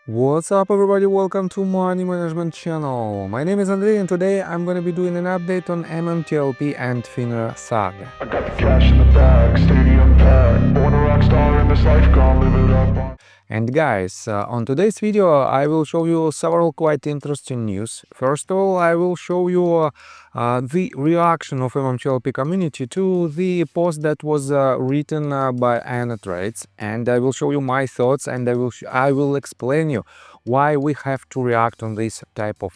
What's up everybody, welcome to Money Management channel. My name is Andrei and today I'm gonna be doing an update on MMTLP and FINRA saga. I got the cash in the bag, stadium packed. Born a rock star in this life, gonna live it up. And guys, on today's video I will show you several quite interesting news. First of all, I will show you the reaction of MMTLP community to the post that was written by Anna Trades, and I will show you my thoughts, and I will explain you why we have to react on this type of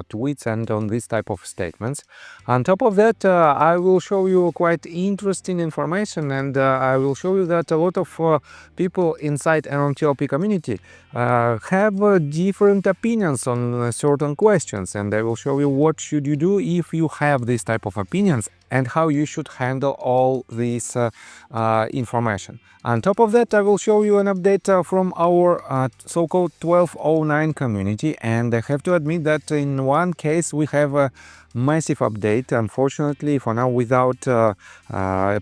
tweets and on this type of statements. On top of that, I will show you quite interesting information, and I will show you that a lot of people inside MMTLP community have different opinions on certain questions, and I will show you what should you do if you have this type of opinions and how you should handle all this information. On top of that, I will show you an update from our so-called 1209 community, and I have to admit that in one case we have a massive update, unfortunately for now without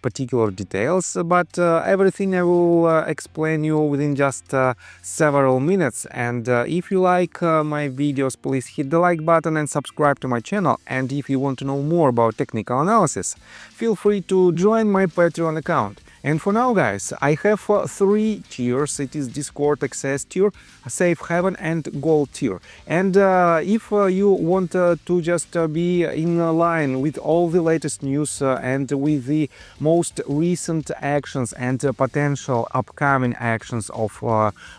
particular details, but everything I will explain you within just several minutes. And if you like my videos, please hit the like button and subscribe to my channel, and if you want to know more about technical analysis, feel free to join my Patreon account. And for now, guys, I have 3 tiers. It is Discord Access tier, Safe Haven and Gold tier. And if you want to just be in line with all the latest news and with the most recent actions and potential upcoming actions of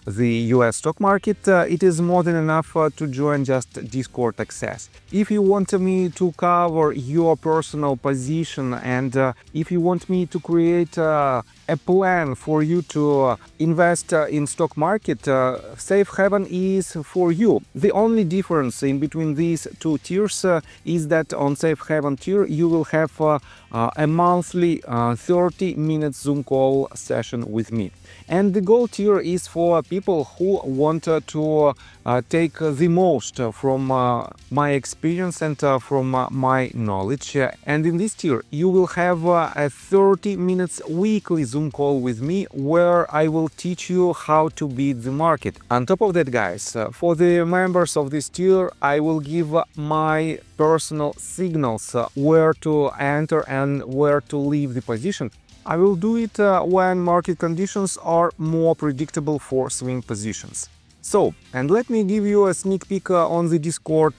the US stock market, it is more than enough to join just Discord Access. If you want me to cover your personal position, and if you want me to create a plan for you to invest in stock market, Safe Haven is for you. The only difference in between these 2 tiers is that on Safe Haven tier you will have a monthly 30-minute Zoom call session with me. And the Gold tier is for people who want to take the most from my experience and from my knowledge. And in this tier you will have a 30 minutes weekly Zoom call with me where I will teach you how to beat the market. On top of that, guys, for the members of this tier I will give my personal signals where to enter and where to leave the position. I will do it when market conditions are more predictable for swing positions. So, and let me give you a sneak peek on the Discord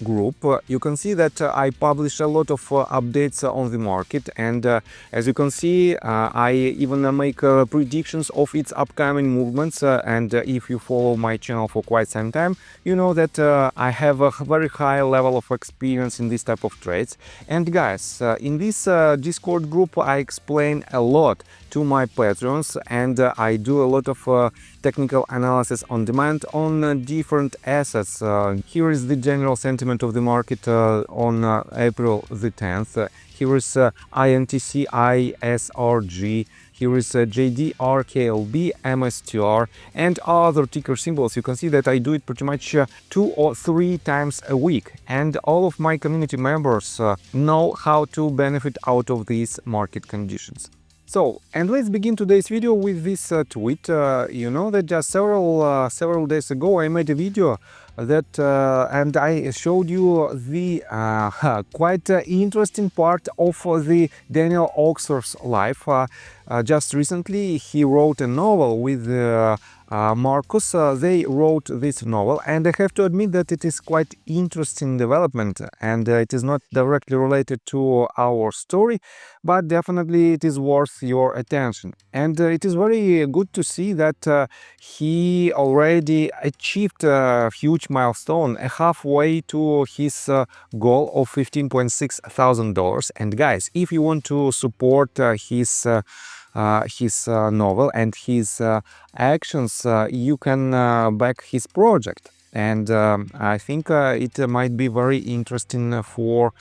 group. You can see that I publish a lot of updates on the market, and as you can see, I even make predictions of its upcoming movements. And if you follow my channel for quite some time, you know that I have a very high level of experience in this type of trades. And guys, in this Discord group I explain a lot to my patrons, and I do a lot of technical analysis on demand on different assets. Here is the general sentiment of the market on April the 10th. Here is INTC, ISRG. Here is JDRKLB, MSTR, and other ticker symbols. You can see that I do it pretty much 2 or 3 times a week, and all of my community members know how to benefit out of these market conditions. So, and let's begin today's video with this tweet. You know that just several days ago I made a video that and I showed you the quite interesting part of the Daniel Oxford's life. Just recently he wrote a novel with Marcus. They wrote this novel, and I have to admit that it is quite interesting development, and it is not directly related to our story, but definitely it is worth your attention. And it is very good to see that he already achieved a huge milestone, halfway to his goal of $15,600. And guys, if you want to support his novel and his actions, you can back his project. And I think it might be very interesting for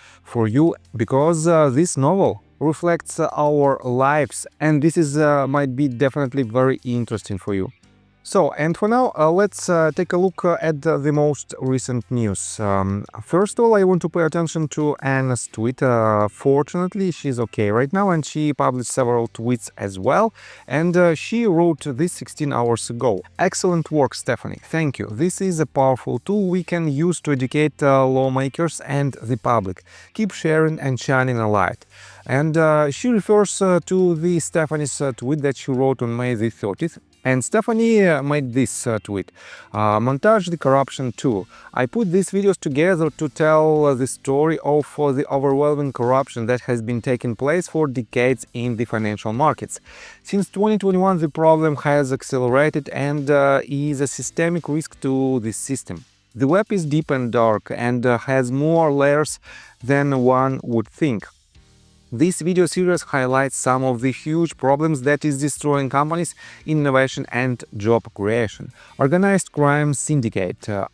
you, because this novel reflects our lives, and this is might be definitely very interesting for you. So, and for now, let's take a look at the most recent news. First of all, I want to pay attention to Anna's tweet. Fortunately, she's okay right now, and she published several tweets as well. And she wrote this 16 hours ago. Excellent work, Stephanie. Thank you. This is a powerful tool we can use to educate lawmakers and the public. Keep sharing and shining a light. And she refers to the Stephanie's tweet that she wrote on May the 30th. And Stephanie made this tweet, montage the corruption too. I put these videos together to tell the story of the overwhelming corruption that has been taking place for decades in the financial markets. Since 2021, the problem has accelerated and is a systemic risk to the system. The web is deep and dark and has more layers than one would think. This video series highlights some of the huge problems that is destroying companies, innovation and job creation. Organized crime syndicate, SEC,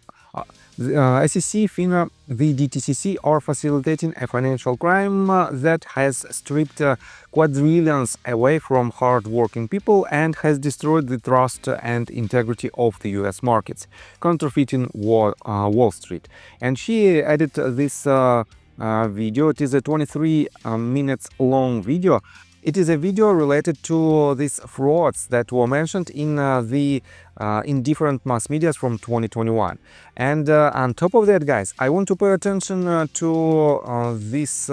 FINRA, the DTCC are facilitating a financial crime that has stripped quadrillions away from hard-working people and has destroyed the trust and integrity of the US markets, counterfeiting Wall Street. And she added this video. It is a 23 minutes long video. It is a video related to these frauds that were mentioned in in different mass media from 2021. And on top of that, guys, I want to pay attention to this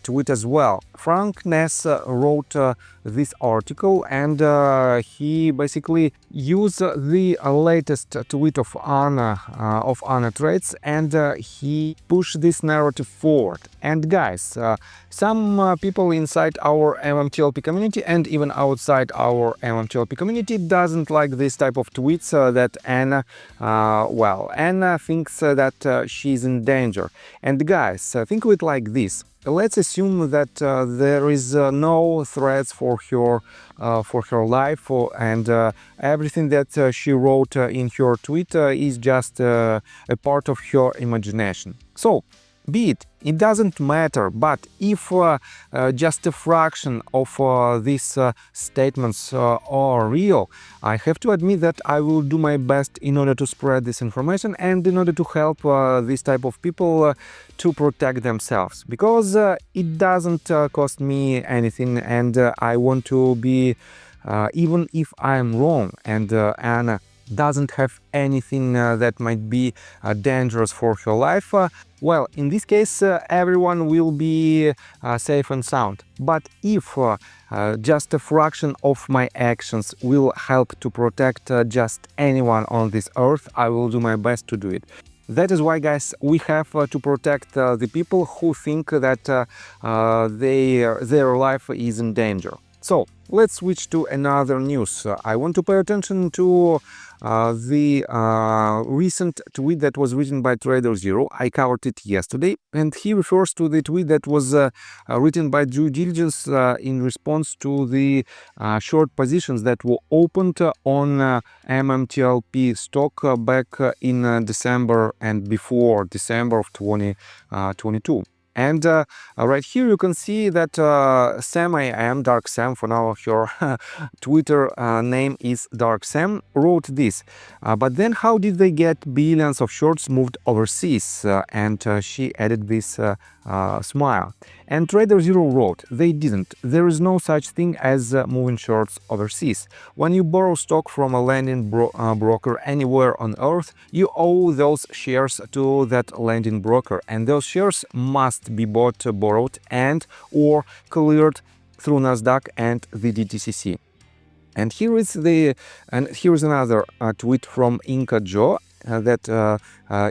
tweet as well. Frank Ness wrote this article, and he basically used the latest tweet of Anna Trades, and he pushed this narrative forward. And guys, some people inside our MMTLP community and even outside our MMTLP community doesn't like this type of tweets that Anna, Anna thinks that she's in danger. And guys, think of it like this. Let's assume that there is no threats for her life, and everything that she wrote in her tweet is just a part of her imagination. So, be it doesn't matter, but if just a fraction of these statements are real, I have to admit that I will do my best in order to spread this information and in order to help this type of people to protect themselves, because it doesn't cost me anything, and I want to be, even if I'm wrong and Anna doesn't have anything that might be dangerous for her life, well, in this case, everyone will be safe and sound. But if just a fraction of my actions will help to protect just anyone on this earth, I will do my best to do it. That is why, guys, we have to protect the people who think that their life is in danger. So, let's switch to another news. I want to pay attention to the recent tweet that was written by Trader Zero. I covered it yesterday, and he refers to the tweet that was written by due diligence in response to the short positions that were opened on MMTLP stock back in December and before December of 2022. And right here you can see that Sam AM, Dark Sam, for now your Twitter name is Dark Sam, wrote this. But then how did they get billions of shorts moved overseas? And she added this smile. And Trader Zero wrote, they didn't. There is no such thing as moving shorts overseas. When you borrow stock from a lending broker anywhere on earth, you owe those shares to that lending broker, and those shares must be bought, borrowed, and or cleared through NASDAQ and the DTCC. And here is another tweet from Inca Joe that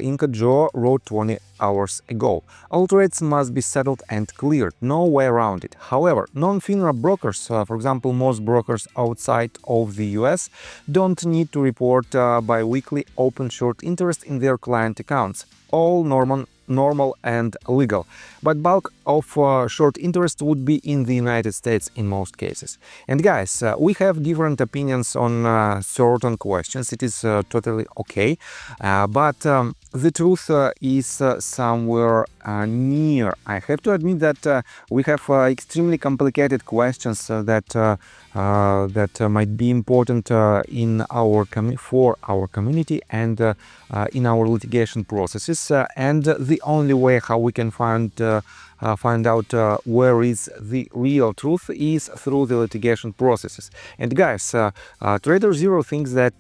Inca Joe wrote 20 hours ago. All trades must be settled and cleared, no way around it. However, non-FINRA brokers, for example, most brokers outside of the US, don't need to report bi-weekly open short interest in their client accounts. All normal and legal, but bulk of short interest would be in the United States in most cases. And guys, we have different opinions on certain questions. It is totally okay, but the truth is somewhere near. I have to admit that we have extremely complicated questions that might be important in our for our community and in our litigation processes. And the only way how we can find out where is the real truth is through the litigation processes. And guys, Trader Zero thinks that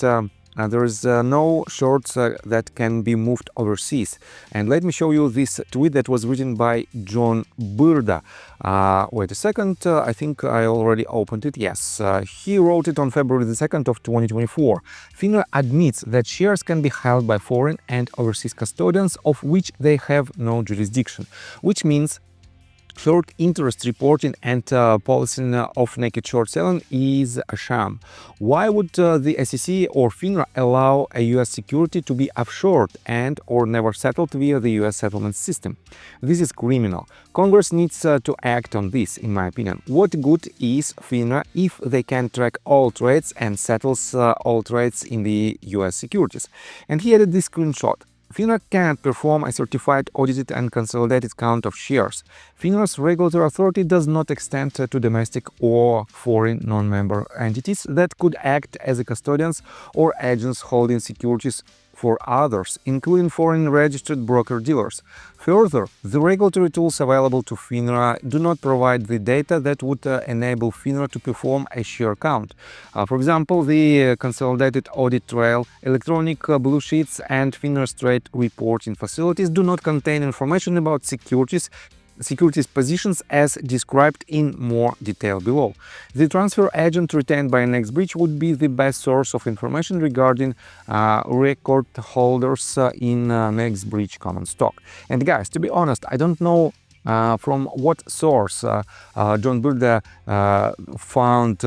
there is no shorts that can be moved overseas. And let me show you this tweet that was written by John Burda. Wait a second, I think I already opened it. Yes, he wrote it on February the 2nd of 2024. FINRA admits that shares can be held by foreign and overseas custodians of which they have no jurisdiction, which means short interest reporting and policing of naked short selling is a sham. Why would the SEC or FINRA allow a US security to be offshored and or never settled via the US settlement system? This is criminal. Congress needs to act on this, in my opinion. What good is FINRA if they can track all trades and settles all trades in the US securities? And he added this screenshot. FINRA cannot perform a certified, audited and consolidated count of shares. FINRA's regulatory authority does not extend to domestic or foreign non-member entities that could act as custodians or agents holding securities for others, including foreign registered broker-dealers. Further, the regulatory tools available to FINRA do not provide the data that would enable FINRA to perform a share count. For example, the Consolidated Audit Trail, electronic blue sheets and FINRA's trade reporting facilities do not contain information about securities positions as described in more detail below. The transfer agent retained by NextBridge would be the best source of information regarding record holders in NextBridge common stock. And guys, to be honest, I don't know from what source John Burda found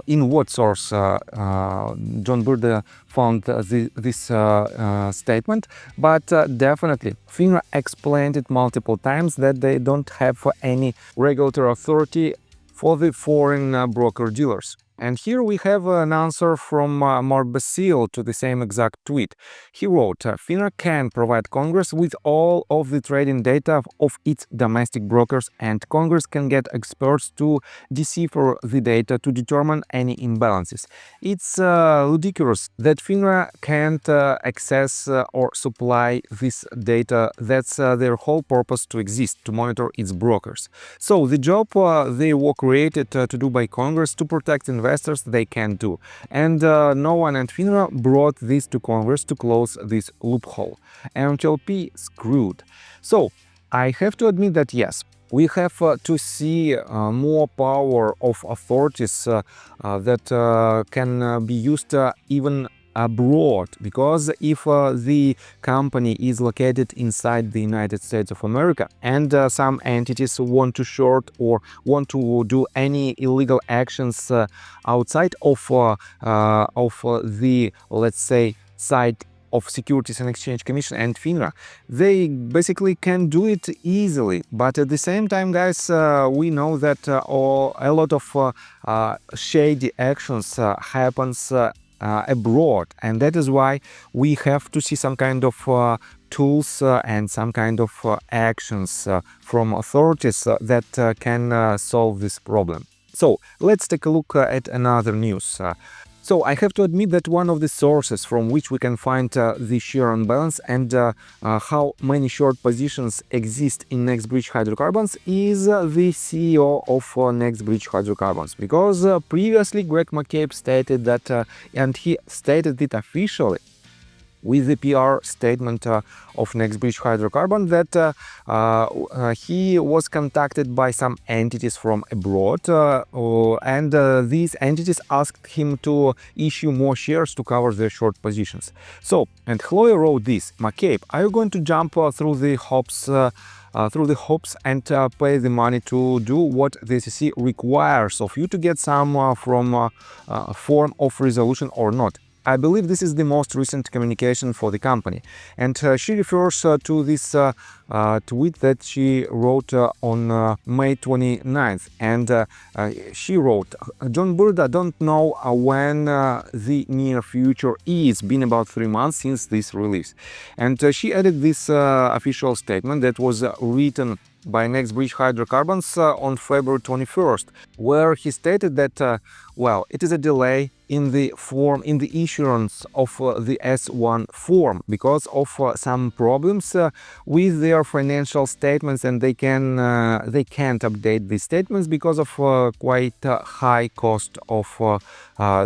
in what source John Burda found this statement, but definitely FINRA explained it multiple times that they don't have any regulatory authority for the foreign broker-dealers. And here we have an answer from Mark Basile to the same exact tweet. He wrote, FINRA can provide Congress with all of the trading data of its domestic brokers, and Congress can get experts to decipher the data to determine any imbalances. It's ludicrous that FINRA can't access or supply this data. That's their whole purpose to exist, to monitor its brokers. So the job they were created to do by Congress to protect investors they can do, and no one and FINRA brought this to Congress to close this loophole. MMTLP screwed. So I have to admit that yes, we have to see more power of authorities that can be used even abroad, because if the company is located inside the United States of America and some entities want to short or want to do any illegal actions outside of the, let's say, side of Securities and Exchange Commission and FINRA, they basically can do it easily. But at the same time, guys, we know that a lot of shady actions happens abroad, and that is why we have to see some kind of tools and some kind of actions from authorities that can solve this problem. So let's take a look at another news. So I have to admit that one of the sources from which we can find the share unbalance and how many short positions exist in NextBridge Hydrocarbons is the CEO of NextBridge Hydrocarbons, because previously Greg McCabe stated that, and he stated it officially with the PR statement of NextBridge Hydrocarbon, that he was contacted by some entities from abroad, and these entities asked him to issue more shares to cover their short positions. So, and Chloe wrote this: McCabe, are you going to jump through the hoops and pay the money to do what the SEC requires of you to get some form of resolution or not? I believe this is the most recent communication for the company, and she refers to this tweet that she wrote on May 29th, and she wrote, "John Burda don't know when the near future is, been about 3 months since this release." And she added this official statement that was written by NextBridge Hydrocarbons on February 21st, where he stated that, well, it is a delay in the issuance of the S1 form because of some problems with their financial statements, and they can't update these statements because of quite high cost of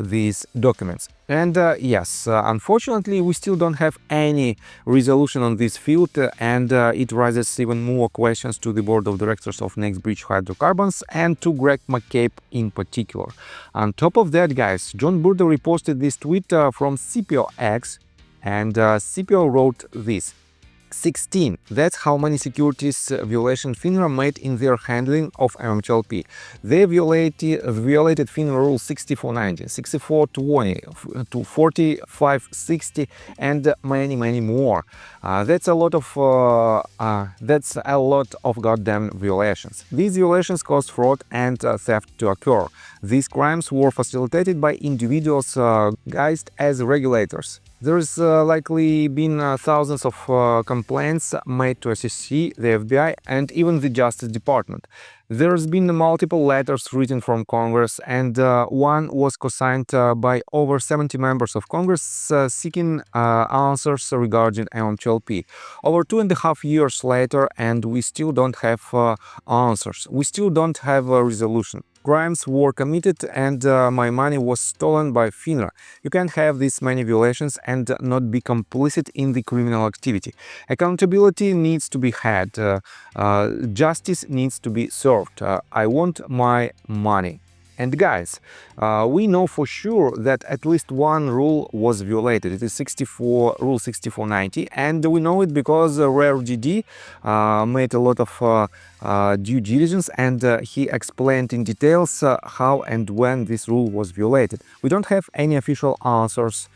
these documents. And yes, unfortunately, we still don't have any resolution on this field, and it raises even more questions to the board of directors of NextBridge Hydrocarbons and to Greg McCabe in particular. On top of that, guys, John Burda reposted this tweet from CPOX, and CPO wrote this: 16. That's how many securities violation FINRA made in their handling of MMTLP. They violated FINRA Rule 6490, 6420, to 4560, and many more. That's a lot of goddamn violations. These violations caused fraud and theft to occur. These crimes were facilitated by individuals guised as regulators. There's likely been thousands of complaints made to SEC, the FBI, and even the Justice Department. There's been multiple letters written from Congress, and one was co-signed by over 70 members of Congress seeking answers regarding MMTLP. Over 2.5 years later, and we still don't have answers. We still don't have a resolution. Crimes were committed, and my money was stolen by FINRA. You can't have this many violations and not be complicit in the criminal activity. Accountability needs to be had. Justice needs to be served. I want my money. And guys, we know for sure that at least one rule was violated. It is Rule 6490, and we know it because RareDD made a lot of due diligence, and he explained in details how and when this rule was violated. We don't have any official answers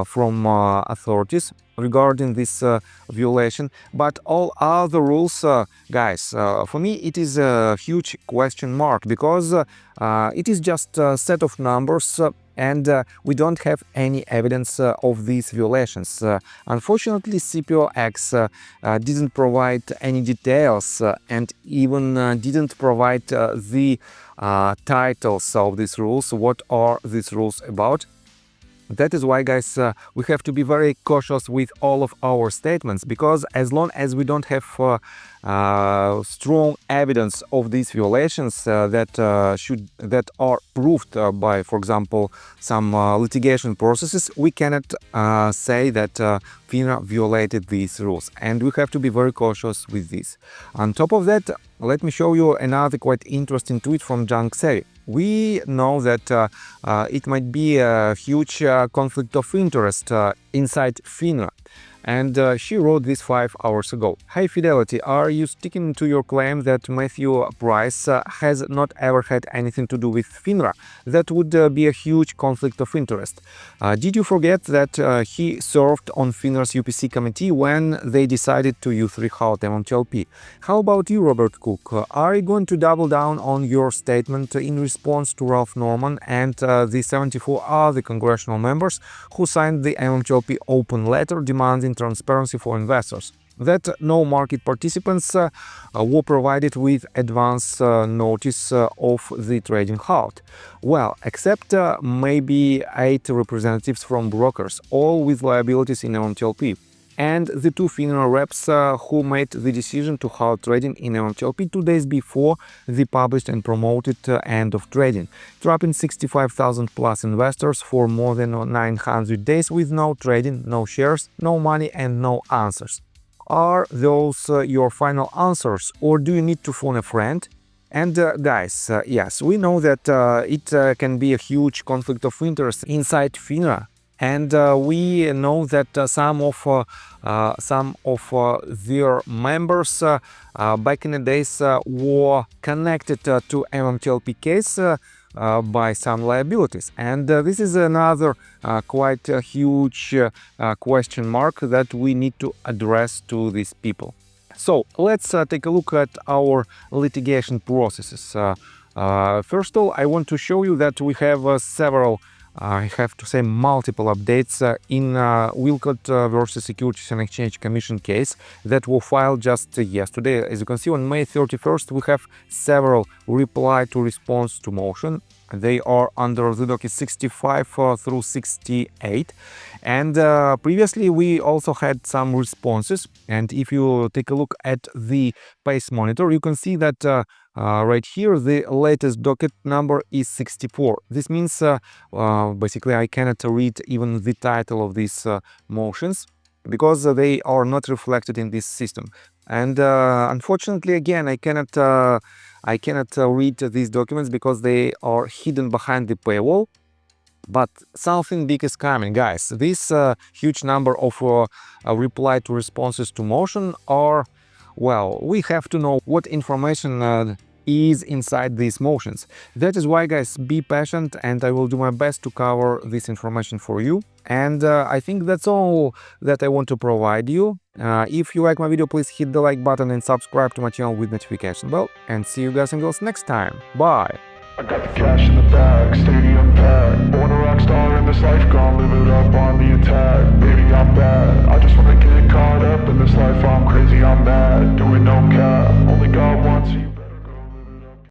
from authorities regarding this violation, but all other rules, guys, for me it is a huge question mark, because it is just a set of numbers, and we don't have any evidence of these violations. Unfortunately, CPOX didn't provide any details, and even didn't provide the titles of these rules. What are these rules about? That is why, guys, we have to be very cautious with all of our statements, because as long as we don't have strong evidence of these violations that are proved by, for example, some litigation processes, we cannot say that FINRA violated these rules, and we have to be very cautious with this. On top of that, let me show you another quite interesting tweet from Junk Savvy. We know that it might be a huge conflict of interest inside FINRA. And she wrote this 5 hours ago. "Hey Fidelity, are you sticking to your claim that Matthew Price has not ever had anything to do with FINRA? That would be a huge conflict of interest. Did you forget that he served on FINRA's UPC committee when they decided to U3 halt MMTLP? How about you, Robert Cook? Are you going to double down on your statement in response to Ralph Norman and the 74 other congressional members who signed the MMTLP open letter demanding transparency for investors? That no market participants were provided with advance notice of the trading halt? Well, except maybe 8 representatives from brokers, all with liabilities in MMTLP, and the 2 FINRA reps who made the decision to halt trading in MMTLP 2 days before the published and promoted end of trading, trapping 65,000 plus investors for more than 900 days with no trading, no shares, no money, and no answers. Are those your final answers, or do you need to phone a friend? And guys, yes, we know that it can be a huge conflict of interest inside FINRA. And we know that some of their members back in the days were connected to MMTLP case by some liabilities. And this is another quite huge question mark that we need to address to these people. So let's take a look at our litigation processes. First of all, I want to show you that we have several, I have to say multiple updates in Wilcott versus Securities and Exchange Commission case that were filed just yesterday. As you can see, on May 31st, we have several reply to response to motion. They are under the docket 65 through 68, and previously we also had some responses. And if you take a look at the pace monitor, you can see that right here the latest docket number is 64. This means basically I cannot read even the title of these motions because they are not reflected in this system. And unfortunately, again, I cannot read these documents because they are hidden behind the paywall. But something big is coming, guys. This huge number of reply to responses to motion are, well, we have to know what information is inside these motions. That is why, guys, be patient, and I will do my best to cover this information for you. And I think that's all that I want to provide you. If you like my video, please hit the like button and subscribe to my channel with notification bell. And see you guys and girls next time. Bye! I got the cash in the bag, stadium packed. Born a rock star in this life, gonna live it up on the attack. Baby, I'm bad, I just wanna get caught up in this life. I'm crazy, I'm mad, doing no cap. Only God wants you.